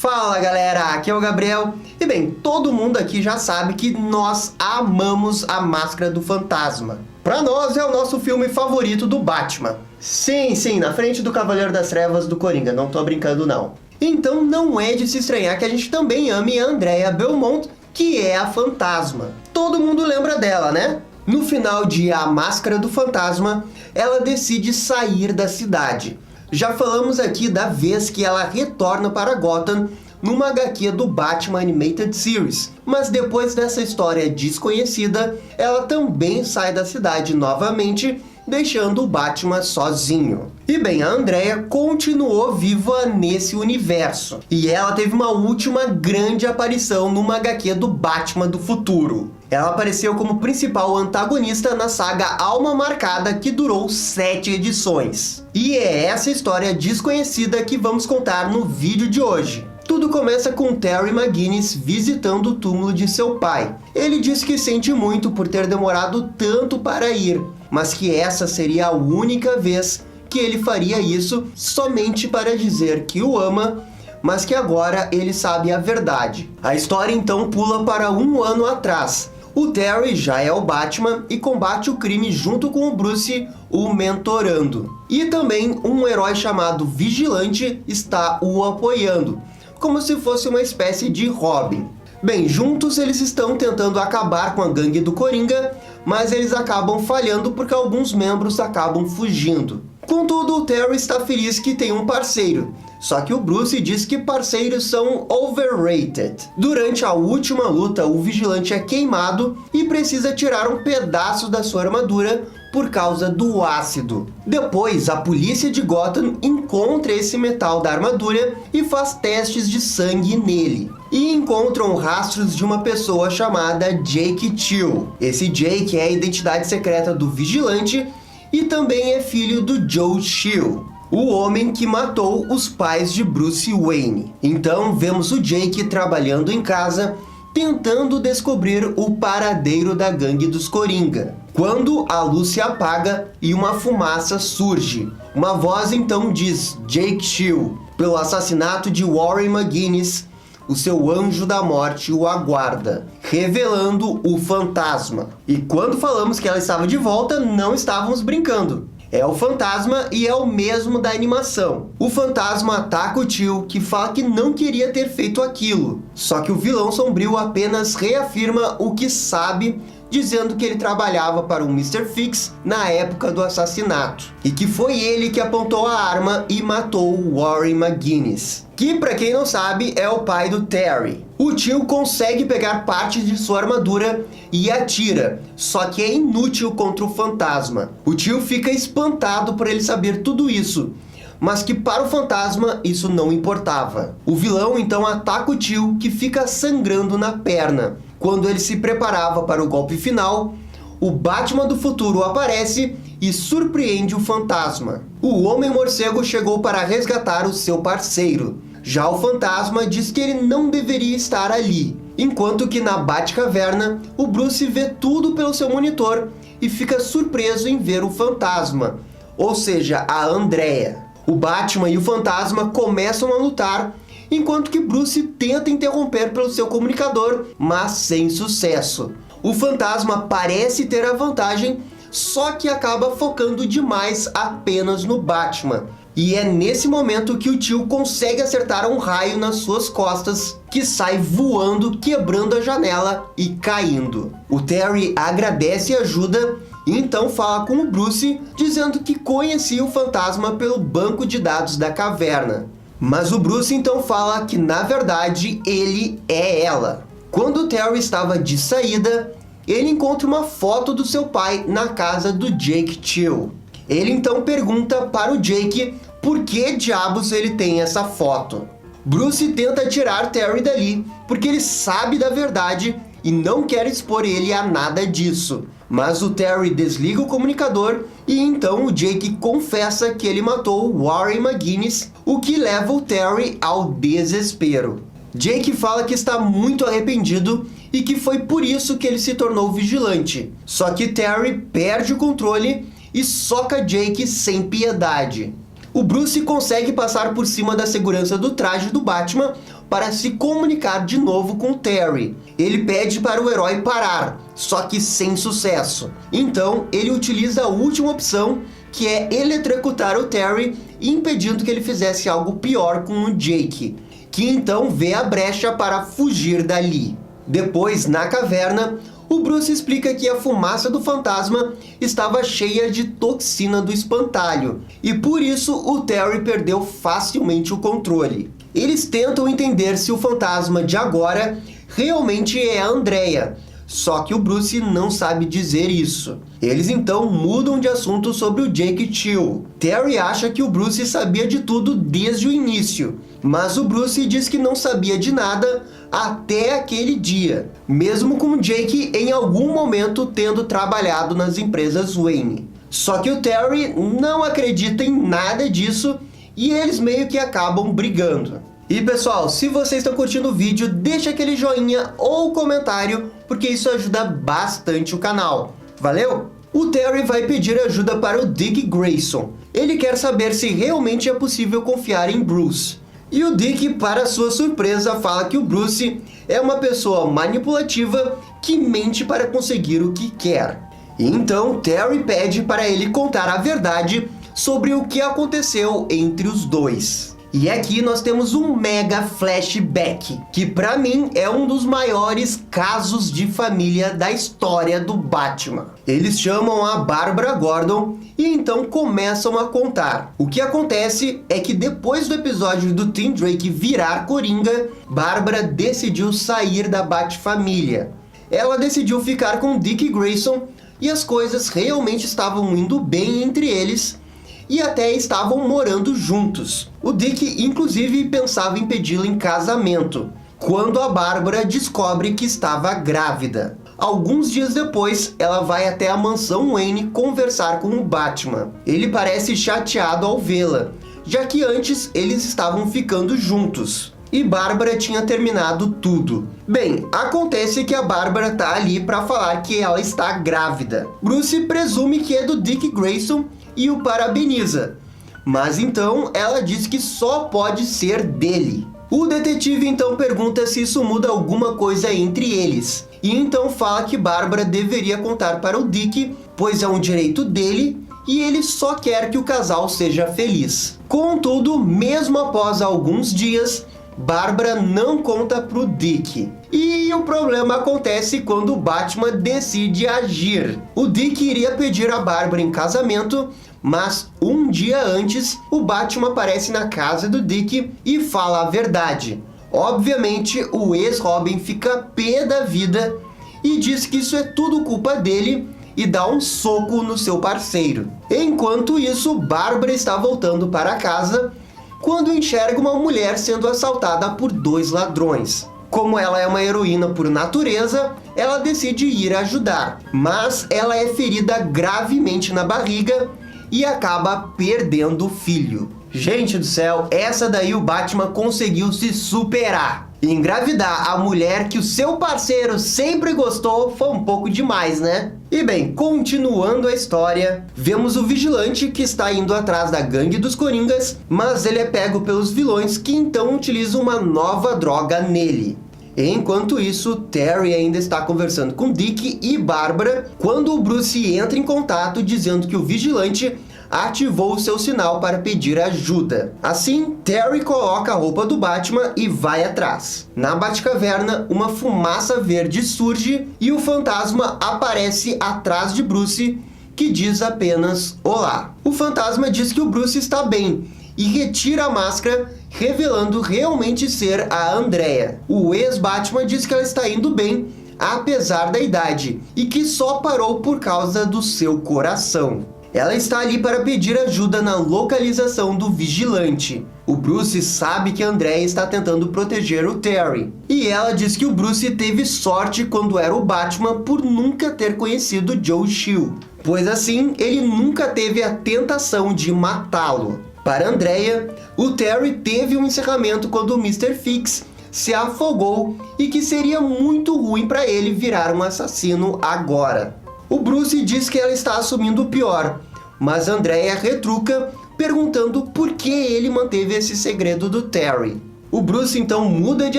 Fala galera, aqui é o Gabriel. E bem, todo mundo aqui já sabe que nós amamos A Máscara do Fantasma. Pra nós é o nosso filme favorito do Batman. Sim, na frente do Cavaleiro das Trevas do Coringa, não tô brincando não. Então não é de se estranhar que a gente também ame a Andrea Belmont, que é a Fantasma. Todo mundo lembra dela, né? No final de A Máscara do Fantasma, ela decide sair da cidade. Já falamos aqui da vez que ela retorna para Gotham numa HQ do Batman Animated Series, mas depois dessa história desconhecida, ela também sai da cidade novamente, deixando o Batman sozinho. E bem, a Andrea continuou viva nesse universo, e ela teve uma última grande aparição numa HQ do Batman do futuro. Ela apareceu como principal antagonista na saga Alma Marcada, que durou 7 edições. E é essa história desconhecida que vamos contar no vídeo de hoje. Tudo começa com Terry McGinnis visitando o túmulo de seu pai. Ele diz que sente muito por ter demorado tanto para ir, mas que essa seria a única vez que ele faria isso somente para dizer que o ama, mas que agora ele sabe a verdade. A história então pula para 1 ano atrás. O Terry já é o Batman e combate o crime junto com o Bruce, o mentorando. E também um herói chamado Vigilante está o apoiando, como se fosse uma espécie de Robin. Bem, juntos eles estão tentando acabar com a gangue do Coringa, mas eles acabam falhando porque alguns membros acabam fugindo. Contudo, o Terry está feliz que tem um parceiro, só que o Bruce diz que parceiros são overrated. Durante a última luta, o Vigilante é queimado e precisa tirar um pedaço da sua armadura por causa do ácido. Depois, a polícia de Gotham encontra esse metal da armadura e faz testes de sangue nele. E encontram rastros de uma pessoa chamada Jake Chill. Esse Jake é a identidade secreta do Vigilante e também é filho do Joe Chill, o homem que matou os pais de Bruce Wayne. Então vemos o Jake trabalhando em casa, tentando descobrir o paradeiro da gangue dos Coringa, quando a luz se apaga e uma fumaça surge. Uma voz então diz: Jake Chill, pelo assassinato de Warren McGinnis, o seu anjo da morte o aguarda, revelando o fantasma. E quando falamos que ela estava de volta, não estávamos brincando. É o fantasma e é o mesmo da animação. O fantasma ataca o tio, que fala que não queria ter feito aquilo. Só que o vilão sombrio apenas reafirma o que sabe, dizendo que ele trabalhava para o Mr. Fix na época do assassinato. E que foi ele que apontou a arma e matou Warren McGinnis, que, para quem não sabe, é o pai do Terry. O tio consegue pegar parte de sua armadura e atira, só que é inútil contra o fantasma. O tio fica espantado por ele saber tudo isso, mas que para o fantasma isso não importava. O vilão então ataca o tio, que fica sangrando na perna. Quando ele se preparava para o golpe final, o Batman do futuro aparece e surpreende o fantasma. O Homem-Morcego chegou para resgatar o seu parceiro. Já o fantasma diz que ele não deveria estar ali, enquanto que na Batcaverna, o Bruce vê tudo pelo seu monitor e fica surpreso em ver o fantasma, ou seja, a Andrea. O Batman e o fantasma começam a lutar, enquanto que Bruce tenta interromper pelo seu comunicador, mas sem sucesso. O fantasma parece ter a vantagem, só que acaba focando demais apenas no Batman. E é nesse momento que o tio consegue acertar um raio nas suas costas, que sai voando, quebrando a janela e caindo. O Terry agradece a ajuda e então fala com o Bruce, dizendo que conhecia o fantasma pelo banco de dados da caverna. Mas o Bruce então fala que na verdade ele é ela. Quando o Terry estava de saída, ele encontra uma foto do seu pai na casa do Jake Chill. Ele então pergunta para o Jake por que diabos ele tem essa foto. Bruce tenta tirar Terry dali porque ele sabe da verdade e não quer expor ele a nada disso. Mas o Terry desliga o comunicador e então o Jake confessa que ele matou Warren McGinnis, o que leva o Terry ao desespero. Jake fala que está muito arrependido e que foi por isso que ele se tornou vigilante. Só que Terry perde o controle e soca Jake sem piedade. O Bruce consegue passar por cima da segurança do traje do Batman, para se comunicar de novo com Terry. Ele pede para o herói parar, só que sem sucesso. Então ele utiliza a última opção, que é eletrocutar o Terry, impedindo que ele fizesse algo pior com o Jake, que então vê a brecha para fugir dali. Depois, na caverna, o Bruce explica que a fumaça do fantasma estava cheia de toxina do espantalho, e por isso o Terry perdeu facilmente o controle. Eles tentam entender se o fantasma de agora realmente é a Andrea, só que o Bruce não sabe dizer isso. Eles então mudam de assunto sobre o Jake Chill. Terry acha que o Bruce sabia de tudo desde o início, mas o Bruce diz que não sabia de nada até aquele dia, mesmo com o Jake em algum momento tendo trabalhado nas empresas Wayne. Só que o Terry não acredita em nada disso e eles meio que acabam brigando. E pessoal, se vocês estão curtindo o vídeo, deixa aquele joinha ou comentário, porque isso ajuda bastante o canal. Valeu? O Terry vai pedir ajuda para o Dick Grayson. Ele quer saber se realmente é possível confiar em Bruce. E o Dick, para sua surpresa, fala que o Bruce é uma pessoa manipulativa que mente para conseguir o que quer. E então Terry pede para ele contar a verdade sobre o que aconteceu entre os dois. E aqui nós temos um mega flashback, que pra mim é um dos maiores casos de família da história do Batman. Eles chamam a Barbara Gordon e então começam a contar. O que acontece é que depois do episódio do Tim Drake virar Coringa, Barbara decidiu sair da Bat-família. Ela decidiu ficar com Dick Grayson e as coisas realmente estavam indo bem entre eles, e até estavam morando juntos. O Dick, inclusive, pensava em pedi-la em casamento, quando a Bárbara descobre que estava grávida. Alguns dias depois, ela vai até a mansão Wayne conversar com o Batman. Ele parece chateado ao vê-la, já que antes eles estavam ficando juntos. E Bárbara tinha terminado tudo. Bem, acontece que a Bárbara tá ali para falar que ela está grávida. Bruce presume que é do Dick Grayson e o parabeniza, mas então ela diz que só pode ser dele. O detetive então pergunta se isso muda alguma coisa entre eles, e então fala que Bárbara deveria contar para o Dick, pois é um direito dele e ele só quer que o casal seja feliz. Contudo, mesmo após alguns dias, Bárbara não conta pro Dick. E o problema acontece quando o Batman decide agir. O Dick iria pedir a Bárbara em casamento, mas um dia antes, o Batman aparece na casa do Dick e fala a verdade. Obviamente, o ex-Robin fica pé da vida e diz que isso é tudo culpa dele e dá um soco no seu parceiro. Enquanto isso, Bárbara está voltando para casa quando enxerga uma mulher sendo assaltada por 2 ladrões. Como ela é uma heroína por natureza, ela decide ir ajudar, mas ela é ferida gravemente na barriga e acaba perdendo o filho. Gente do céu, essa daí o Batman conseguiu se superar. Engravidar a mulher que o seu parceiro sempre gostou foi um pouco demais, né? E bem, continuando a história, vemos o vigilante que está indo atrás da gangue dos Coringas, mas ele é pego pelos vilões que então utilizam uma nova droga nele. Enquanto isso, Terry ainda está conversando com Dick e Bárbara quando o Bruce entra em contato dizendo que o vigilante ativou o seu sinal para pedir ajuda. Assim, Terry coloca a roupa do Batman e vai atrás. Na Batcaverna, uma fumaça verde surge e o fantasma aparece atrás de Bruce, que diz apenas olá. O fantasma diz que o Bruce está bem e retira a máscara, revelando realmente ser a Andrea. O ex-Batman diz que ela está indo bem, apesar da idade, e que só parou por causa do seu coração. Ela está ali para pedir ajuda na localização do vigilante. O Bruce sabe que a Andrea está tentando proteger o Terry. E ela diz que o Bruce teve sorte quando era o Batman por nunca ter conhecido Joe Chill, pois assim ele nunca teve a tentação de matá-lo. Para Andrea, o Terry teve um encerramento quando o Mr. Fix se afogou e que seria muito ruim para ele virar um assassino agora. O Bruce diz que ela está assumindo o pior, mas Andrea retruca perguntando por que ele manteve esse segredo do Terry. O Bruce então muda de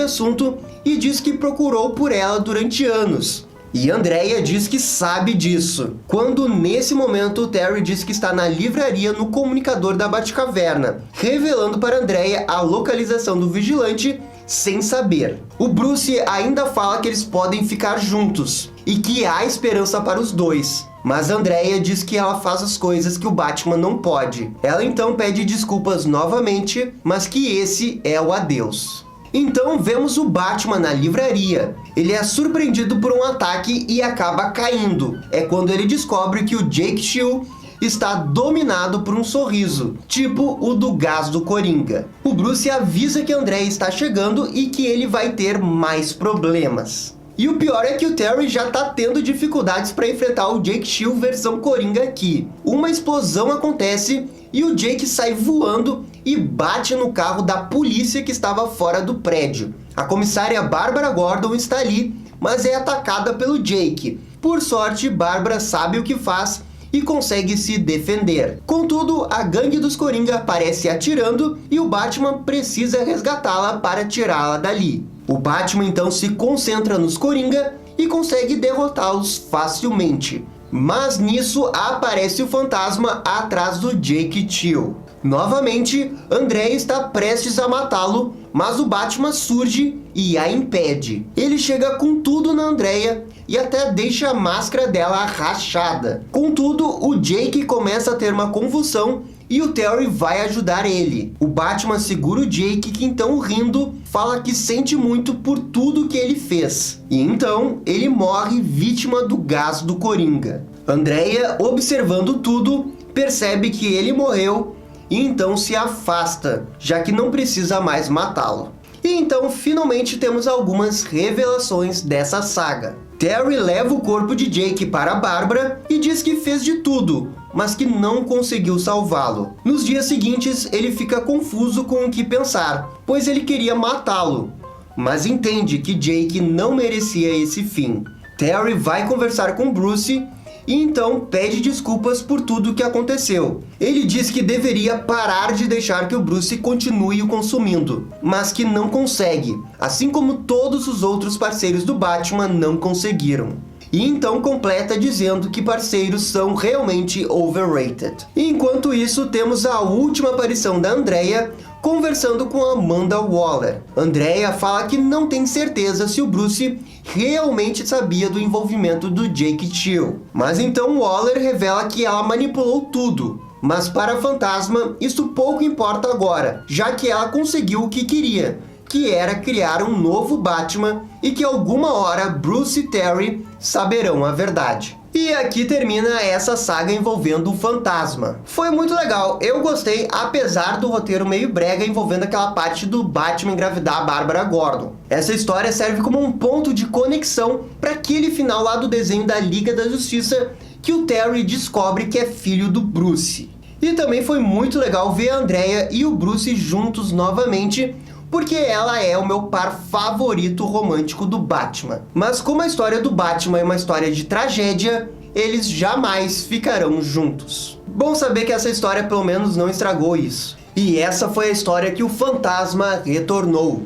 assunto e diz que procurou por ela durante anos. E Andrea diz que sabe disso, quando nesse momento o Terry diz que está na livraria no comunicador da Batcaverna, revelando para Andrea a localização do vigilante sem saber. O Bruce ainda fala que eles podem ficar juntos e que há esperança para os dois. Mas Andrea diz que ela faz as coisas que o Batman não pode. Ela então pede desculpas novamente, mas que esse é o adeus. Então vemos o Batman na livraria. Ele é surpreendido por um ataque e acaba caindo. É quando ele descobre que o Jake Chill está dominado por um sorriso, tipo o do gás do Coringa. O Bruce avisa que Andrea está chegando e que ele vai ter mais problemas. E o pior é que o Terry já tá tendo dificuldades para enfrentar o Jake Chill versão Coringa aqui. Uma explosão acontece e o Jake sai voando e bate no carro da polícia que estava fora do prédio. A comissária Bárbara Gordon está ali, mas é atacada pelo Jake. Por sorte, Bárbara sabe o que faz e consegue se defender. Contudo, a gangue dos Coringa aparece atirando e o Batman precisa resgatá-la para tirá-la dali. O Batman então se concentra nos Coringa e consegue derrotá-los facilmente. Mas nisso aparece o fantasma atrás do Jake Chill. Novamente, Andrea está prestes a matá-lo, mas o Batman surge e a impede. Ele chega com tudo na Andrea e até deixa a máscara dela rachada. Contudo, o Jake começa a ter uma convulsão e o Terry vai ajudar ele. O Batman segura o Jake, que então, rindo, fala que sente muito por tudo que ele fez. E então, ele morre vítima do gás do Coringa. Andrea, observando tudo, percebe que ele morreu e então se afasta, já que não precisa mais matá-lo. E então, finalmente, temos algumas revelações dessa saga. Terry leva o corpo de Jake para Bárbara e diz que fez de tudo, mas que não conseguiu salvá-lo. Nos dias seguintes, ele fica confuso com o que pensar, pois ele queria matá-lo, mas entende que Jake não merecia esse fim. Terry vai conversar com Bruce e então pede desculpas por tudo o que aconteceu. Ele diz que deveria parar de deixar que o Bruce continue o consumindo, mas que não consegue, assim como todos os outros parceiros do Batman não conseguiram. E então completa dizendo que parceiros são realmente overrated. E enquanto isso, temos a última aparição da Andrea conversando com Amanda Waller. Andrea fala que não tem certeza se o Bruce realmente sabia do envolvimento do Jake Chill. Mas então Waller revela que ela manipulou tudo. Mas para a Fantasma, isso pouco importa agora, já que ela conseguiu o que queria, que era criar um novo Batman e que alguma hora Bruce e Terry saberão a verdade. E aqui termina essa saga envolvendo o Fantasma. Foi muito legal, eu gostei, apesar do roteiro meio brega envolvendo aquela parte do Batman engravidar a Bárbara Gordon. Essa história serve como um ponto de conexão para aquele final lá do desenho da Liga da Justiça, que o Terry descobre que é filho do Bruce. E também foi muito legal ver a Andrea e o Bruce juntos novamente, porque ela é o meu par favorito romântico do Batman. Mas como a história do Batman é uma história de tragédia, eles jamais ficarão juntos. Bom saber que essa história pelo menos não estragou isso. E essa foi a história que o Fantasma retornou.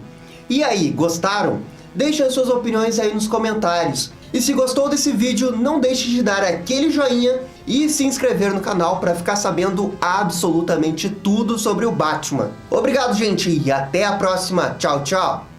E aí, gostaram? Deixem as suas opiniões aí nos comentários. E se gostou desse vídeo, não deixe de dar aquele joinha e se inscrever no canal para ficar sabendo absolutamente tudo sobre o Batman. Obrigado, gente, e até a próxima. Tchau, tchau!